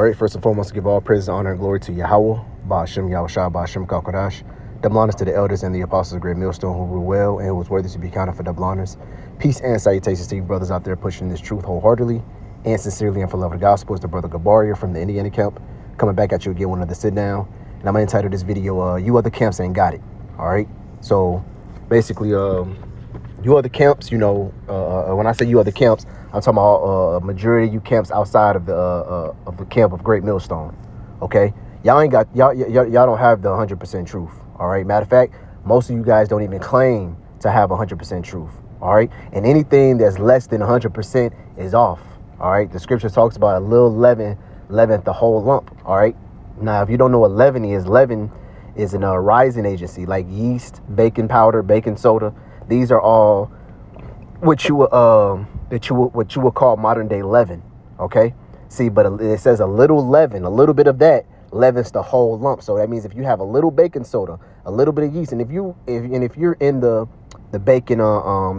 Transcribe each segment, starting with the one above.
All right, first and foremost, give all praise, honor, and glory to Yahweh, Ba'ashem Yahushua, Ba'ashem Kalkadash. Double honors to the elders and the apostles of Great Millstone who rule well and who was worthy to be counted for double honors. Peace and salutations to you brothers out there pushing this truth wholeheartedly and sincerely and for love of the gospel. It's the brother Gabaria from the Indiana camp coming back at you again, one of the sit down. And I'm going to entitle this video, You Other Camps Ain't Got It. All right, so basically, you other camps, when I say you other camps, I'm talking about a majority of you camps outside of the camp of Great Millstone. Okay, y'all don't have the 100% truth. All right, matter of fact, most of you guys don't even claim to have 100% truth. All right, and anything that's less than 100% is off. All right, the scripture talks about a little leaven leaveneth the whole lump. All right, now if you don't know what leaven is an rising agency like yeast, baking powder, baking soda. These are all what you would call modern day leaven. Okay, see, but it says a little leaven, a little bit of that leavens the whole lump. So that means if you have a little baking soda, a little bit of yeast, and if you're in the baking,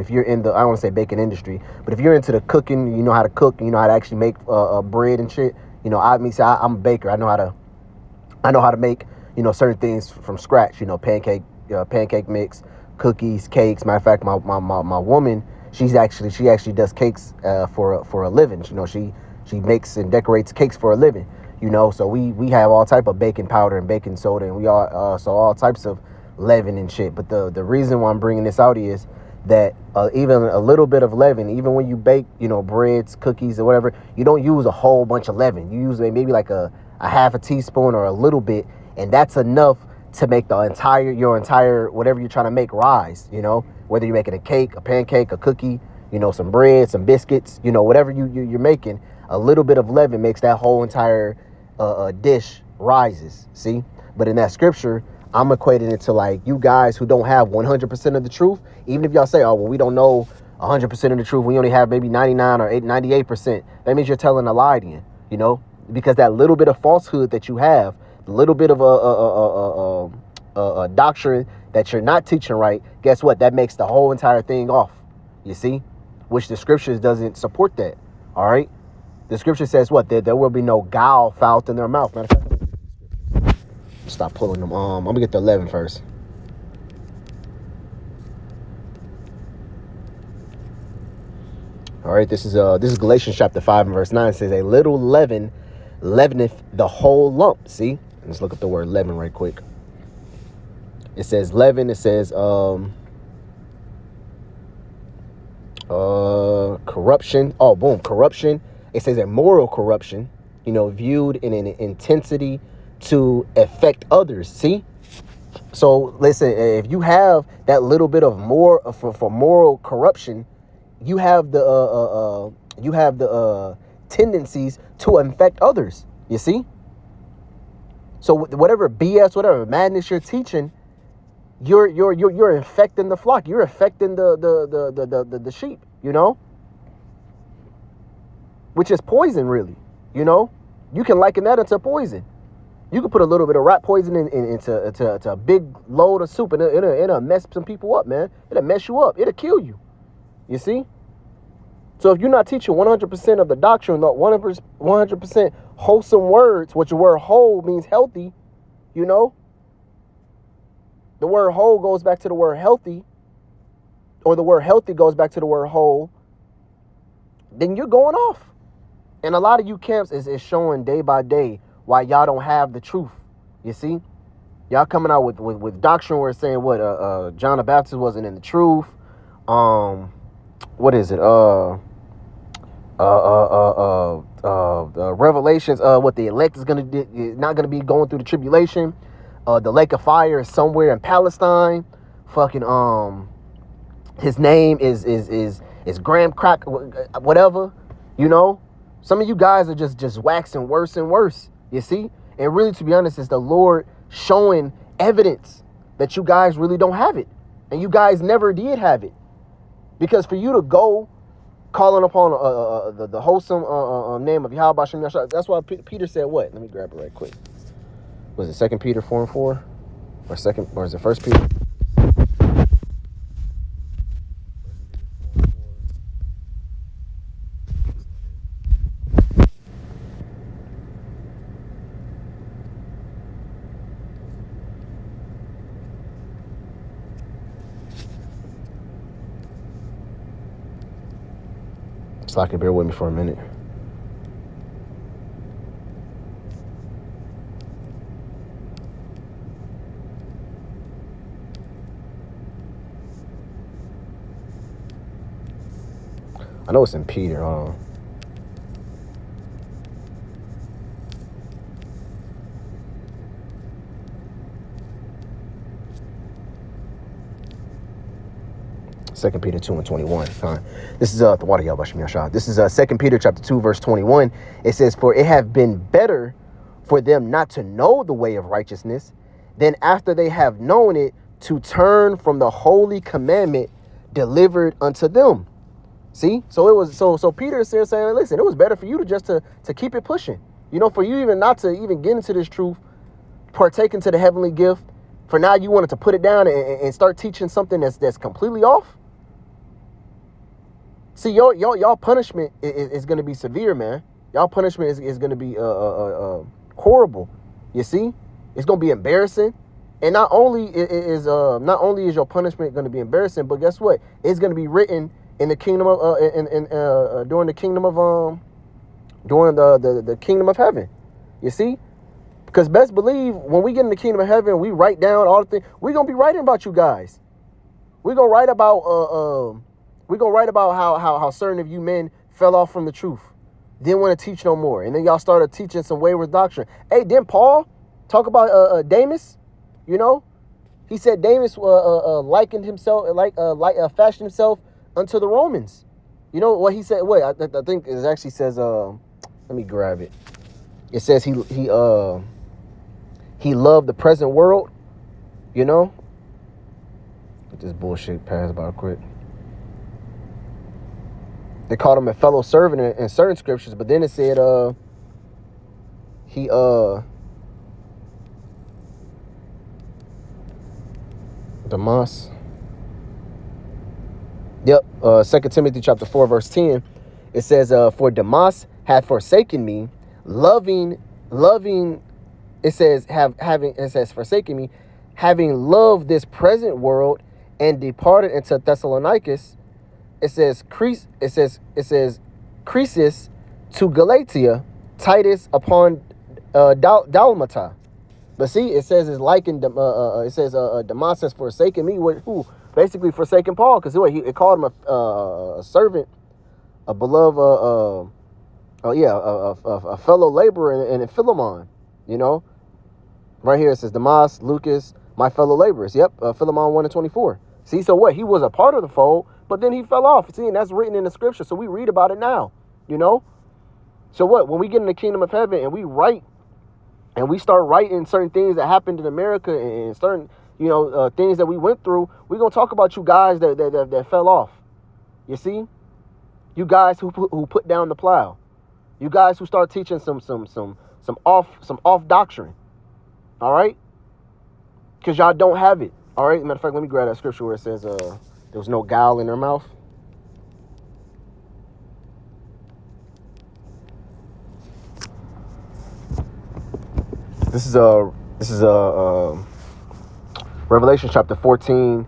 if you're in the, I don't want to say baking industry, but if you're into the cooking, you know how to cook, you know how to actually make bread and shit. I'm a baker. I know how to make certain things from scratch. Pancake mix, cookies, cakes. Matter of fact, my woman, she actually does cakes for a living. She makes and decorates cakes for a living. So we have all type of baking powder and baking soda, and we all types of leaven and shit. But the reason why I'm bringing this out is that even a little bit of leaven, even when you bake, breads, cookies, or whatever, you don't use a whole bunch of leaven. You use maybe like a half a teaspoon or a little bit, and that's enough to make your entire whatever you're trying to make rise. Whether you're making a cake, a pancake, a cookie, some bread, some biscuits, whatever you're making, a little bit of leaven makes that whole entire dish rises. See, but in that scripture, I'm equating it to like you guys who don't have 100% of the truth. Even if y'all say, oh, well, we don't know 100% of the truth, we only have maybe 99 or 98%. That means you're telling a lie then, because that little bit of falsehood that you have, a little bit of a doctrine that you're not teaching right, guess what? That makes the whole entire thing off. You see, which the scriptures doesn't support that. All right. The scripture says what? There will be no gall fouled in their mouth. Matter of fact, stop pulling them. I'm gonna get the 11 first. All right, this is Galatians chapter 5 and verse 9. It says, a little leaven leaveneth the whole lump. See, let's look up the word leaven right quick. It says leaven. It says corruption. Oh, boom, corruption. It says a moral corruption, viewed in an intensity to affect others. See? So listen, if you have that little bit of more for moral corruption, you have the tendencies to infect others. You see? So whatever BS, whatever madness you're teaching, you're infecting the flock. You're affecting the sheep, which is poison, really. You can liken that into poison. You can put a little bit of rat poison into a big load of soup, and it'll mess some people up, man. It'll mess you up. It'll kill you. You see? So if you're not teaching 100% of the doctrine, not 100% wholesome words, which the word whole means healthy, the word whole goes back to the word healthy, or the word healthy goes back to the word whole, then you're going off. And a lot of you camps is showing day by day why y'all don't have the truth. You see? Y'all coming out with doctrine where it's saying what John the Baptist wasn't in the truth. What is it? Revelations, what the elect is not gonna be going through the tribulation. The lake of fire is somewhere in Palestine. Fucking his name is Graham Crack, whatever. Some of you guys are just waxing worse and worse. You see, and really, to be honest, it's the Lord showing evidence that you guys really don't have it, and you guys never did have it. Because for you to go calling upon the wholesome name of Yahweh Bashem Yahshua, that's why Peter said what? Let me grab it right quick. Was it 2 Peter 4:4? Or is it 1 Peter? So I can bear with me for a minute. I know it's in Peter. Hold on. Second Peter 2 and 21. This is the water y'all. This is 2 Peter chapter 2 verse 21. It says, "For it have been better for them not to know the way of righteousness, than after they have known it to turn from the holy commandment delivered unto them." See, so it was so Peter is saying, listen, it was better for you to just to keep it pushing. You know, for you even not to even get into this truth, partake into the heavenly gift. For now, you wanted to put it down and start teaching something that's completely off. See, y'all punishment is going to be severe, man. Y'all punishment is going to be horrible. You see, it's going to be embarrassing, and not only is your punishment going to be embarrassing, but guess what? It's going to be written in the kingdom of during the kingdom of during the kingdom of heaven. You see, because best believe when we get in the kingdom of heaven, we write down all the things. We're gonna be writing about you guys. We're gonna write about how certain of you men fell off from the truth, didn't want to teach no more, and then y'all started teaching some wayward doctrine. Hey, didn't Paul talk about Demas? You know, he said Demas likened himself, fashioned himself unto the Romans. You know what he said? Wait, I think it actually says. Let me grab it. It says he loved the present world. You know. Let this bullshit pass by quick. They called him a fellow servant in certain scriptures, but then it said Demas. Yep, 2 Timothy chapter 4 verse 10. It says, "For Demas hath forsaken me, loving." It says forsaken me, having loved this present world, and departed into Thessalonicus. It says Croesus to Galatia, Titus upon Dalmata. But see, it says it's likened. It says Demas has forsaken me. Who basically forsaken Paul, because it called him a servant, a beloved, a fellow laborer in Philemon. You know, right here it says Demas, Lucas, my fellow laborers. Yep, Philemon 1 and 24. See, so what? He was a part of the fold, but then he fell off. See, and that's written in the scripture, so we read about it now. You know, so what? When we get in the kingdom of heaven and we write, and we start writing certain things that happened in America and certain, things that we went through, we're gonna talk about you guys that fell off. You see, you guys who put down the plow, you guys who start teaching some off doctrine. All right, because y'all don't have it. All right. Matter of fact, let me grab that scripture where it says there was no guile in their mouth. This is Revelation chapter 14.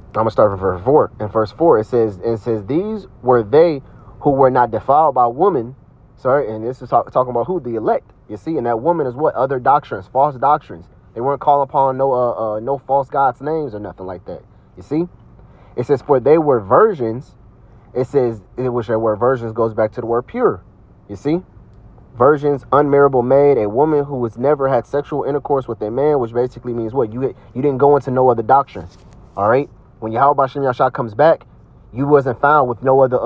I'm gonna start with verse 4. In verse 4, it says, "These were they who were not defiled by woman." Sorry, and this is talking about who? The elect. You see, and that woman is what? Other doctrines, false doctrines. They weren't calling upon no false gods' names or nothing like that. You see, it says, "For they were virgins." It says, which that word virgins goes back to the word pure. You see. Virgins, unmarriable maid, a woman who has never had sexual intercourse with a man, which basically means what? You didn't go into no other doctrine. All right. When Yahweh Bashem Yahshua comes back, you wasn't found with no other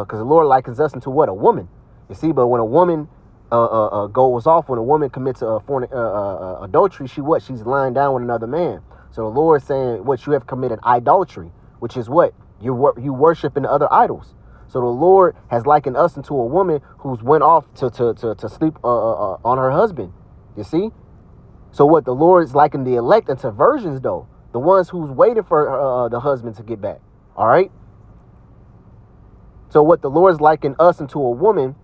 because the Lord likens us into what? A woman. You see, but when a woman goes off, when a woman commits adultery, she's lying down with another man. So the Lord is saying what? You have committed idolatry, which is what? You worshiping other idols. So the Lord has likened us into a woman who's went off to sleep on her husband. You see? So what? The Lord is likened the elect into virgins, though. The ones who's waiting for the husband to get back. All right? So what? The Lord is likened us into a woman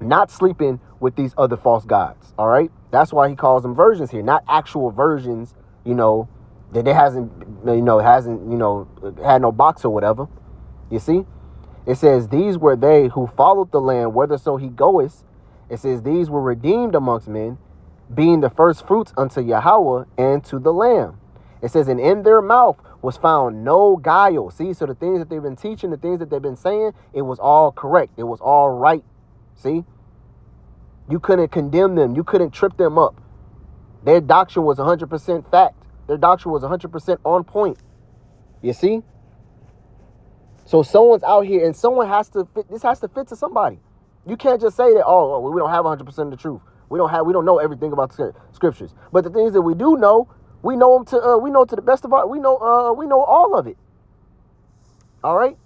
not sleeping with these other false gods. All right? That's why he calls them virgins here. Not actual virgins, that they hasn't had no box or whatever. You see? It says, these were they who followed the land, whitherso he goeth. It says, these were redeemed amongst men, being the first fruits unto Yahweh and to the Lamb. It says, and in their mouth was found no guile. See, so the things that they've been teaching, the things that they've been saying, it was all correct. It was all right. See, you couldn't condemn them. You couldn't trip them up. Their doctrine was 100% fact. Their doctrine was 100% on point. You see? So someone's out here and someone has to fit. This has to fit to somebody. You can't just say that, oh, well, we don't have 100% of the truth. We don't know everything about the scriptures. But the things that we do know, we know them to the best of our, we know all of it. All right?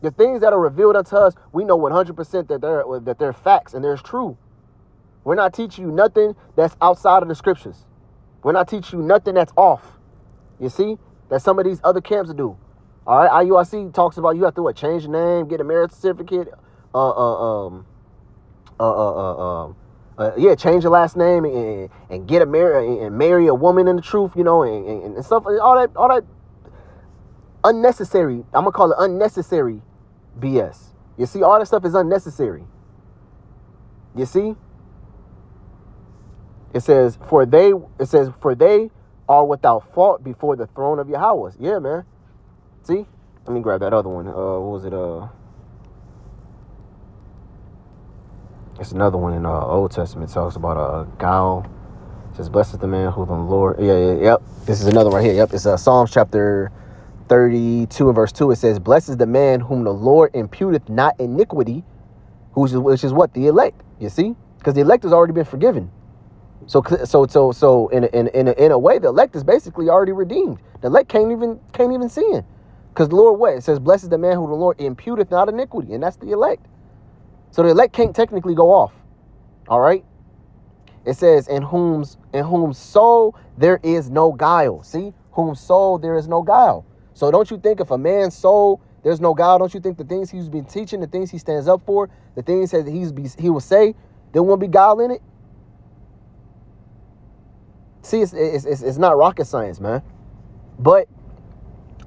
The things that are revealed unto us, we know 100% that they're facts and they're true. We're not teaching you nothing that's outside of the scriptures. We're not teaching you nothing that's off. You see? That some of these other camps do. All right, IUIC talks about you have to change your name, get a marriage certificate, change your last name and get marry a woman in the truth, you know, and stuff, all that unnecessary. I'm gonna call it unnecessary BS. You see, all that stuff is unnecessary. You see, it says for they are without fault before the throne of Yahweh. Yeah, man. See, let me grab that other one. What was it? It's another one in Old Testament. It talks about a guile. It says, "Blessed is the man who the Lord." Yep. This is another one right here. Yep. It's Psalms chapter 32 and verse 2. It says, "Blessed is the man whom the Lord imputeth not iniquity," which is what, the elect. You see, because the elect has already been forgiven. So in a way, the elect is basically already redeemed. The elect can't even sin. Because the Lord, what? It says, blessed is the man who the Lord imputeth not iniquity. And that's the elect. So the elect can't technically go off. All right. It says, in whom soul there is no guile. See, whom soul there is no guile. So don't you think if a man's soul there's no guile, don't you think the things he's been teaching, the things he stands up for, the things that he will say, there won't be guile in it? See, it's not rocket science, man. But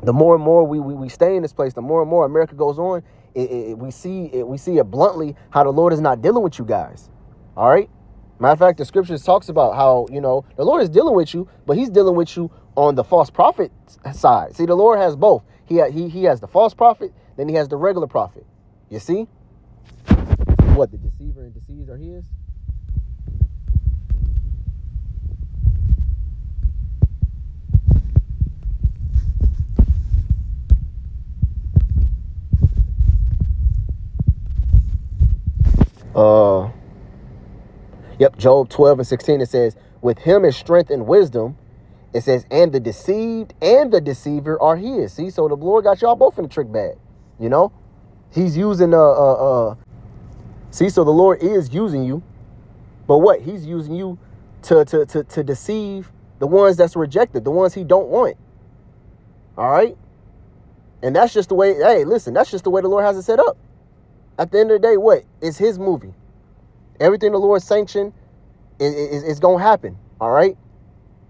the more and more we stay in this place, the more and more America goes on, we see it bluntly how the Lord is not dealing with you guys. All right. Matter of fact, the scriptures talks about how, you know, the Lord is dealing with you, but he's dealing with you on the false prophet side. See, the Lord has both. He has the false prophet, then he has the regular prophet. You see? What, the deceiver and deceived are his? Yep, Job 12 and 16, it says, with him is strength and wisdom. It says, and the deceived and the deceiver are his. See, so the Lord got y'all both in the trick bag. You know, he's using see, so the Lord is using you, but what? He's using you to deceive the ones that's rejected, the ones he don't want. All right. And that's just the way, hey, listen, that's just the way the Lord has it set up. At the end of the day, what? It's his movie. Everything the Lord sanctioned is going to happen. All right.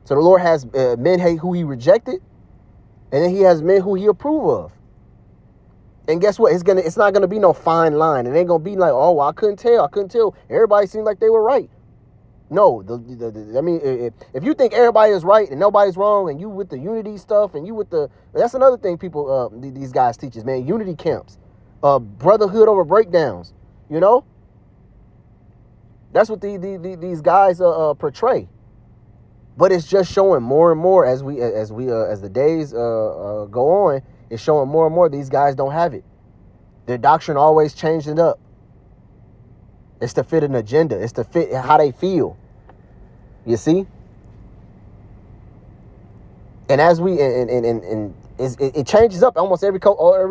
So the Lord has men who he rejected, and then he has men who he approve of. And guess what? It's not gonna be no fine line. It ain't gonna be like, oh, well, I couldn't tell. Everybody seemed like they were right. No, I mean, if you think everybody is right and nobody's wrong, and you with the unity stuff, and you with that's another thing people, these guys teaches, man. Unity camps, brotherhood over breakdowns. You know, that's what these guys portray. But it's just showing more and more as the days go on. It's showing more and more these guys don't have it. Their doctrine always changing up. It's to fit an agenda. It's to fit how they feel. You see? And as it changes up almost every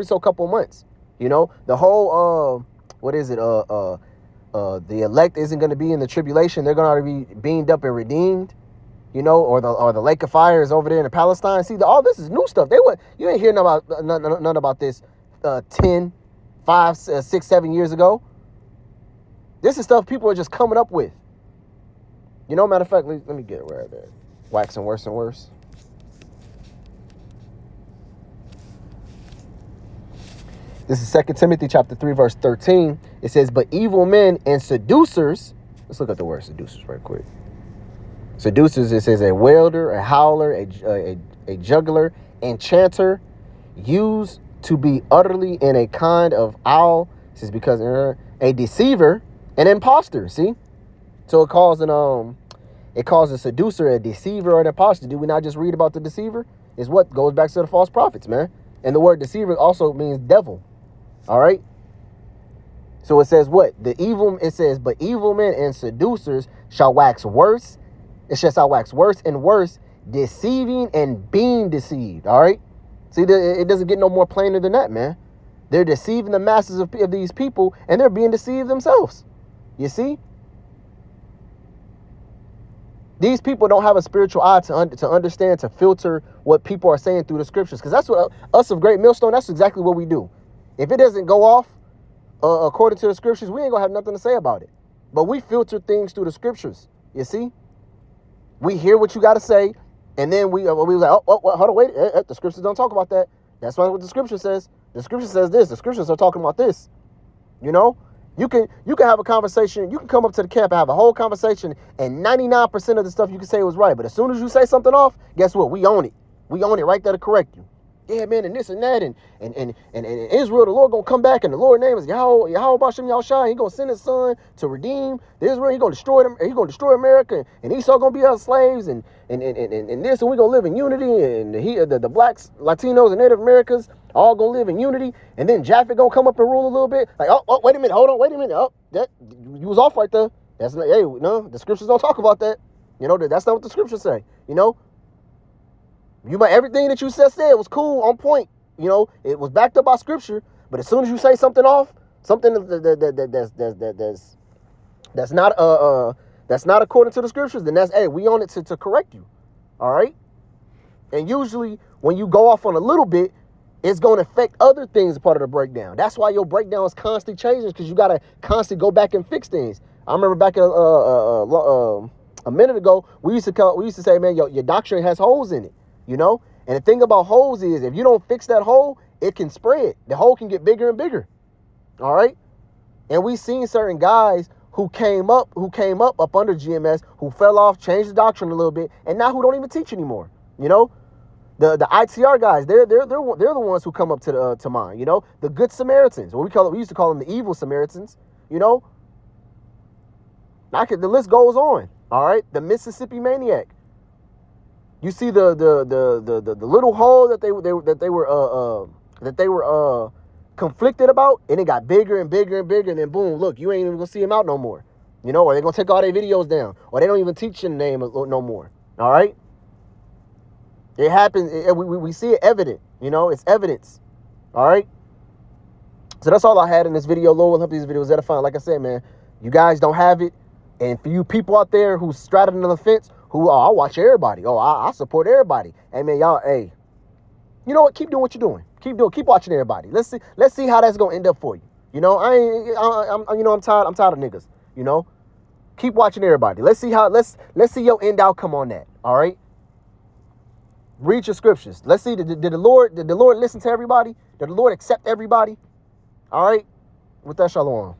so couple of months. You know, the whole the elect isn't going to be in the tribulation. They're going to be beamed up and redeemed. You know, or the lake of fire is over there in Palestine. See, all this is new stuff. You ain't hear none about this 10, 5, 6, 7 years ago. This is stuff people are just coming up with. You know, matter of fact, let me get it right there. Waxing worse and worse. This is 2 Timothy chapter 3, verse 13. It says, but evil men and seducers, let's look at the word seducers right quick. Seducers, it says a welder, a howler, a juggler, enchanter, used to be utterly in a kind of owl. This is because a deceiver, an imposter. See, so it calls a seducer a deceiver or an imposter. Did we not just read about the deceiver? Is what goes back to the false prophets, man. And the word deceiver also means devil. All right. So it says what? It says, but evil men and seducers shall wax worse. It shall wax worse and worse, deceiving and being deceived. All right. See, it doesn't get no more plainer than that, man. They're deceiving the masses of these people, and they're being deceived themselves. You see? These people don't have a spiritual eye to understand, to filter what people are saying through the scriptures. Because that's what us of Great Millstone, that's exactly what we do. If it doesn't go off according to the scriptures, we ain't going to have nothing to say about it. But we filter things through the scriptures. You see? We hear what you got to say, and then we like, hold on, wait. The scriptures don't talk about that. That's not what the scripture says. The scripture says this. The scriptures are talking about this. You know? You can have a conversation. You can come up to the camp and have a whole conversation, and 99% of the stuff you can say was right. But as soon as you say something off, guess what? We own it. We own it right there to correct you. Yeah, man, and this and that, and Israel, the Lord gonna come back, and the Lord's name is Yahweh Bashem Yahushua. He gonna send his son to redeem the Israel. He gonna destroy them. He gonna destroy America, and Esau gonna be our slaves, and this, and we gonna live in unity, and the blacks, Latinos, and Native Americans all gonna live in unity, and then Japheth gonna come up and rule a little bit. Like, oh, wait a minute, hold on, wait a minute. Oh, that you was off right there. That's not, hey, no, the scriptures don't talk about that. You know, that's not what the scriptures say. You know. Everything that you said was cool, on point. You know, it was backed up by scripture. But as soon as you say something off, something that's not according to the scriptures, then that's, hey, we on it to correct you. All right. And usually when you go off on a little bit, it's going to affect other things as part of the breakdown. That's why your breakdown is constantly changing, because you got to constantly go back and fix things. I remember back a minute ago, we used to say, man, your doctrine has holes in it. You know, and the thing about holes is, if you don't fix that hole, it can spread. The hole can get bigger and bigger. All right. And we've seen certain guys who came up under GMS, who fell off, changed the doctrine a little bit, and now who don't even teach anymore. You know, the ITR guys, they're the ones who come up to mind. You know, the Good Samaritans, we used to call them the evil Samaritans. You know, the list goes on. All right. The Mississippi Maniac. You see the little hole that they were conflicted about, and it got bigger and bigger and bigger, and then boom, look, you ain't even gonna see them out no more. You know, or they're gonna take all their videos down, or they don't even teach in the name no more. All right, it happens. We see it evident. You know, it's evidence. All right. So that's all I had in this video. Lord will help these videos edifying. Like I said, man, you guys don't have it, and for you people out there who straddling the fence, I watch everybody. I support everybody. Hey, man, y'all, hey, you know what? Keep doing what you're doing. Keep watching everybody. Let's see how that's gonna end up for you. You know, I'm tired of niggas. You know, keep watching everybody. Let's see see your end outcome on that. All right. Read your scriptures. Let's see. Did the Lord listen to everybody? Did the Lord accept everybody? All right. With that, shalom.